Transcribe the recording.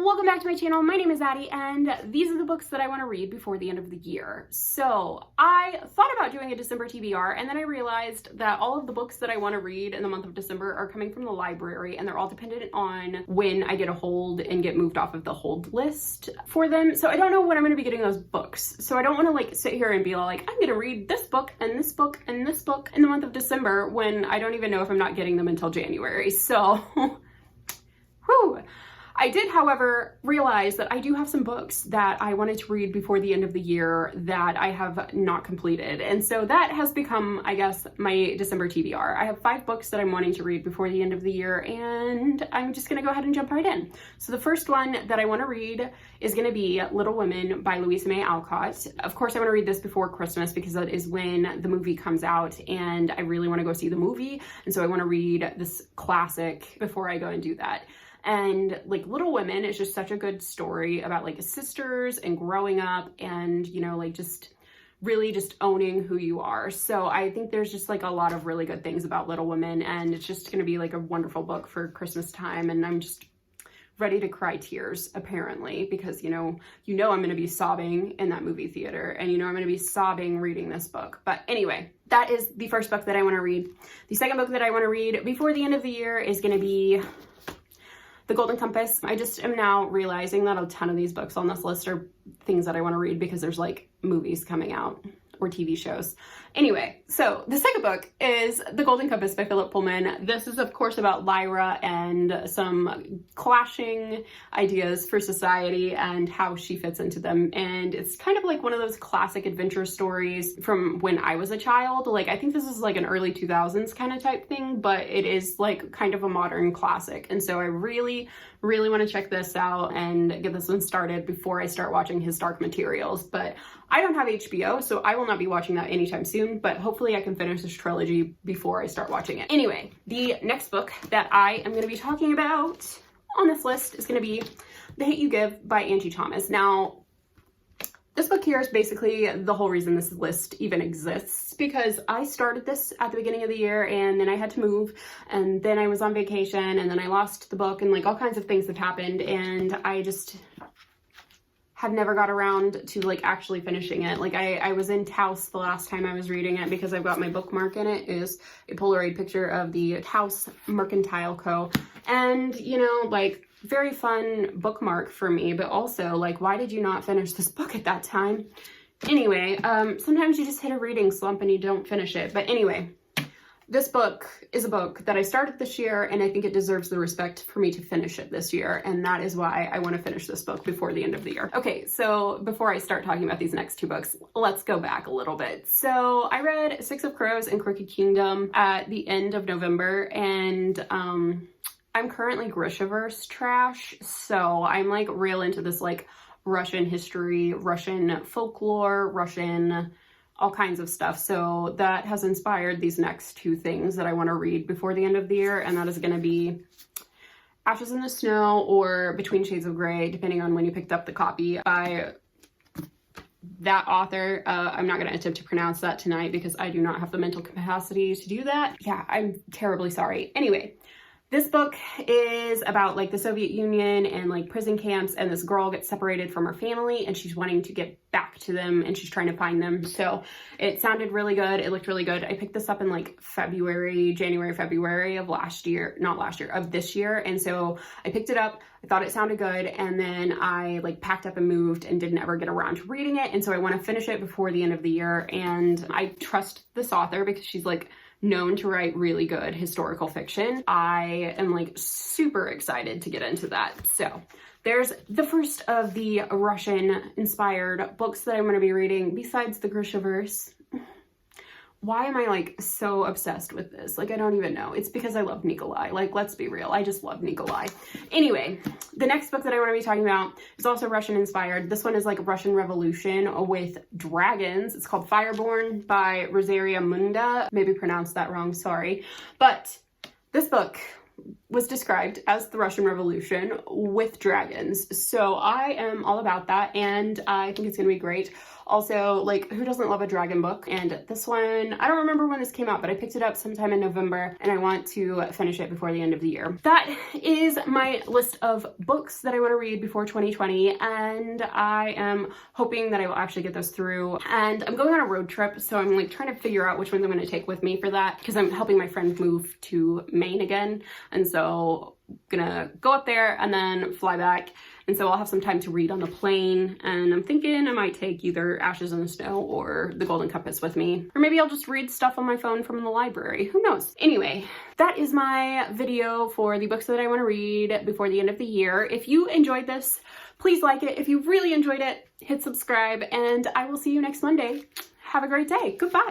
Welcome back to my channel. My name is Addie, and these are the books that I want to read before the end of the year. So I thought about doing a December TBR, and then I realized that all of the books that I want to read in the month of December are coming from the library, and they're all dependent on when I get a hold and get moved off of the hold list for them. So I don't know when I'm going to be getting those books. So I don't want to like sit here and be like, I'm going to read this book and this book and this book in the month of December when I don't even know if I'm not getting them until January. So, whew. I did, however, realize that I do have some books that I wanted to read before the end of the year that I have not completed. And so that has become, I guess, my December TBR. I have 5 books that I'm wanting to read before the end of the year, and I'm just gonna go ahead and jump right in. So the first one that I wanna read is gonna be Little Women by Louisa May Alcott. Of course, I wanna read this before Christmas because that is when the movie comes out, and I really wanna go see the movie. And so I wanna read this classic before I go and do that. And like Little Women is just such a good story about like sisters and growing up and, you know, like just really just owning who you are. So I think there's just like a lot of really good things about Little Women, and it's just going to be like a wonderful book for Christmas time. And I'm just ready to cry tears, apparently, because, you know, I'm going to be sobbing in that movie theater, and, you know, I'm going to be sobbing reading this book. But anyway, that is the first book that I want to read. The second book that I want to read before the end of the year is going to be The Golden Compass. I just am now realizing that a ton of these books on this list are things that I want to read because there's like movies coming out or TV shows. Anyway, so the second book is The Golden Compass by Philip Pullman. This is, of course, about Lyra and some clashing ideas for society and how she fits into them. And it's kind of like one of those classic adventure stories from when I was a child. Like, I think this is like an early 2000s kind of type thing, but it is like kind of a modern classic. And so I really want to check this out and get this one started before I start watching his Dark Materials. But I don't have HBO, so I will not be watching that anytime soon, but hopefully I can finish this trilogy before I start watching it. Anyway, the next book that I am going to be talking about on this list is going to be The Hate You Give by Angie Thomas. Now, this book here is basically the whole reason this list even exists, because I started this at the beginning of the year, and then I had to move, and then I was on vacation, and then I lost the book, and like all kinds of things have happened, and I just have never got around to like actually finishing it. Like I was in Taos the last time I was reading it because I've got my bookmark in it is a Polaroid picture of the Taos Mercantile Co. And, you know, like very fun bookmark for me, but also like, why did you not finish this book at that time? Anyway, sometimes you just hit a reading slump and you don't finish it. But anyway, this book is a book that I started this year, and I think it deserves the respect for me to finish it this year, and that is why I want to finish this book before the end of the year. Okay, so before I start talking about these next 2 books, let's go back a little bit. So I read Six of Crows and Crooked Kingdom at the end of November, and I'm currently Grishaverse trash, so I'm like real into this like Russian history, Russian folklore, Russian all kinds of stuff. So that has inspired these next 2 things that I want to read before the end of the year, and that is going to be Ashes in the Snow or Between Shades of Grey, depending on when you picked up the copy, by that author. I'm not going to attempt to pronounce that tonight because I do not have the mental capacity to do that. Yeah, I'm terribly sorry. Anyway, this book is about like the Soviet Union and like prison camps, and this girl gets separated from her family and she's wanting to get back to them and she's trying to find them. So it sounded really good. It looked really good. I picked this up in like January, February of of this year. And so I picked it up. I thought it sounded good. And then I like packed up and moved and didn't ever get around to reading it. And so I want to finish it before the end of the year. And I trust this author because she's like known to write really good historical fiction. I am like super excited to get into that. So there's the first of the Russian inspired books that I'm going to be reading besides the Grishaverse. Why am I like so obsessed with this? Like, I don't even know. It's because I love Nikolai. Like, let's be real. I just love Nikolai. Anyway, the next book that I want to be talking about is also Russian inspired. This one is like Russian Revolution with dragons. It's called Fireborn by Rosaria Munda. Maybe pronounced that wrong, sorry. But this book was described as the Russian Revolution with dragons. So I am all about that, and I think it's gonna be great. Also, like, who doesn't love a dragon book? And this one, I don't remember when this came out, but I picked it up sometime in November, and I want to finish it before the end of the year. That is my list of books that I want to read before 2020, and I am hoping that I will actually get those through. And I'm going on a road trip, so I'm like trying to figure out which ones I'm going to take with me for that, because I'm helping my friend move to Maine again, and so gonna go up there and then fly back, and so I'll have some time to read on the plane, and I'm thinking I might take either Ashes in the Snow or The Golden Compass with me, or maybe I'll just read stuff on my phone from the library, who knows. Anyway, that is my video for the books that I want to read before the end of the year. If you enjoyed this, please like it. If you really enjoyed it, hit subscribe, and I will see you next Monday. Have a great day. Goodbye.